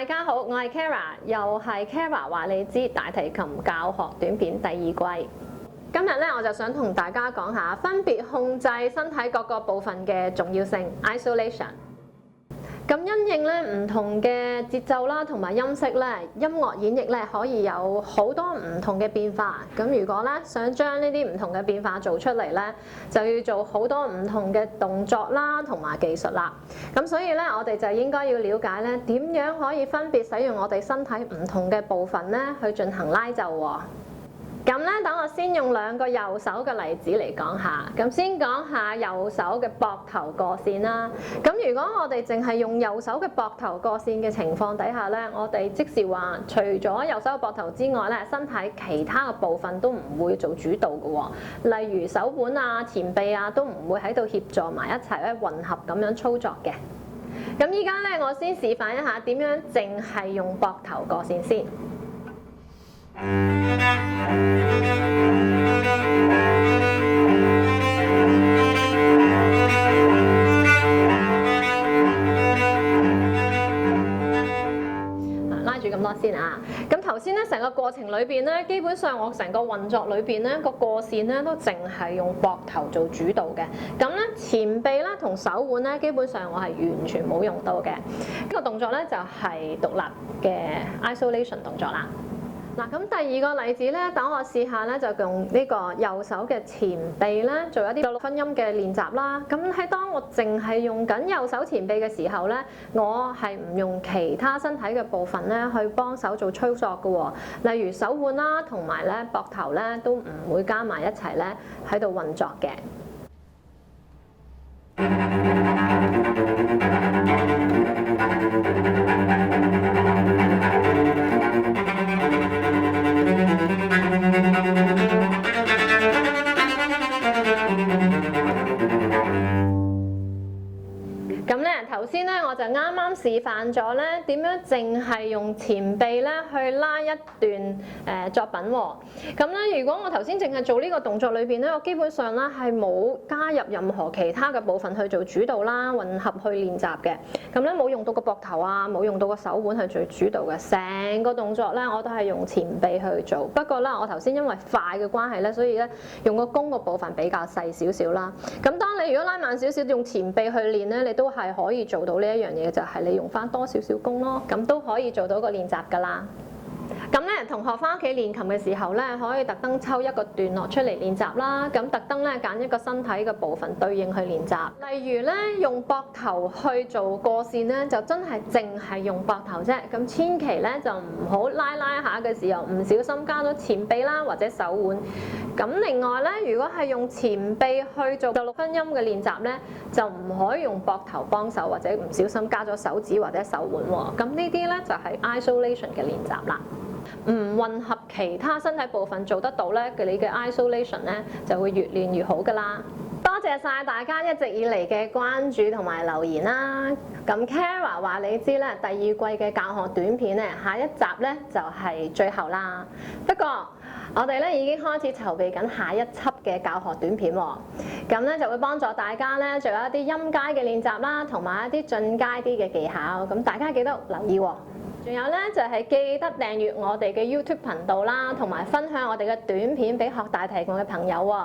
家好，我係 Kara， 又係 Kara 話你知大提琴教學短片第2季。今日咧我就想同大家講下分別控制身體各個部分嘅重要性 （isolation）。咁因應咧唔同嘅節奏啦，同埋音色咧，音樂演繹咧可以有好多唔同嘅變化。咁如果咧想將呢啲唔同嘅變化做出嚟咧，就要做好多唔同嘅動作啦，同埋技術啦。咁所以咧，我哋就應該要了解咧點樣可以分別使用我哋身體唔同嘅部分咧去進行拉奏喎。咁咧，等我先用2個右手嘅例子嚟講下。咁先講下右手嘅膊頭過線啦。咁如果我哋淨係用右手嘅膊頭過線嘅情況底下咧，我哋即是話，除咗右手嘅膊頭之外咧，身體其他嘅部分都唔會做主導嘅喎。例如手腕啊、前臂啊，都唔會喺度協助埋一齊咧混合咁樣操作嘅。咁依家咧，我先示範一下點樣淨係用膊頭過線先。拉住咁多先啊！咁頭先咧成個過程裏邊咧，基本上我成個運作裏邊咧個過線咧都淨係用膊頭做主導嘅。咁咧前臂啦同手腕咧，基本上我係完全冇用到嘅。呢個動作咧就係獨立嘅 isolation 動作啦。嗱，咁第2個例子咧，等我試下咧，就用呢個右手嘅前臂咧，做一啲6分音嘅練習啦。咁喺當我淨係用緊右手前臂嘅時候咧，我係唔用其他身體嘅部分咧去幫手做操作嘅喎。例如手腕啦，同埋咧膊頭咧，都唔會加埋一齊咧喺度運作嘅。咁咧頭先咧我就啱啱示範咗咧點樣淨係用前臂咧去拉一段作品喎。咁咧如果我頭先淨係做呢個動作裏邊咧，我基本上咧係冇加入任何其他嘅部分去做主導啦，混合去練習嘅。咁咧冇用到個膊頭啊，冇用到個手腕去做主導嘅，成個動作咧我都係用前臂去做。不過咧我頭先因為快嘅關係咧，所以咧用個弓個部分比較細少少啦。咁當你如果拉慢少少用前臂去練咧，你都係可以做到呢一樣嘢，就係你用翻多少少弓咯，咁都可以做到個練習㗎啦。咁咧，同學翻屋企練琴嘅時候咧，可以特登抽一個段落出嚟練習啦。咁特登咧揀一個身體嘅部分對應去練習。例如咧，用膊頭去做過線咧，就真係淨係用膊頭啫。咁千祈咧就唔好拉下嘅時候唔小心加咗前臂啦，或者手腕。咁另外咧，如果係用前臂去做6分音嘅練習咧，就唔可以用膊頭幫手，或者唔小心加咗手指或者手腕喎。咁呢啲咧就係 isolation 嘅練習啦。唔混合其他身體部分做得到咧，你嘅 isolation 咧就會越練越好噶啦。多謝晒大家一直以嚟嘅關注同埋留言啦。咁 Kara 話你知咧，第2季嘅教學短片咧，下一集咧就係最後啦。不過我哋咧已經開始籌備緊下一輯嘅教學短片喎。咁咧就會幫助大家咧做一啲音階嘅練習啦，同埋一啲進階啲嘅技巧。咁大家記得留意喎。仲有咧就係記得訂閱我哋嘅 YouTube 頻道啦，同埋分享我哋嘅短片俾學大提琴嘅朋友喎。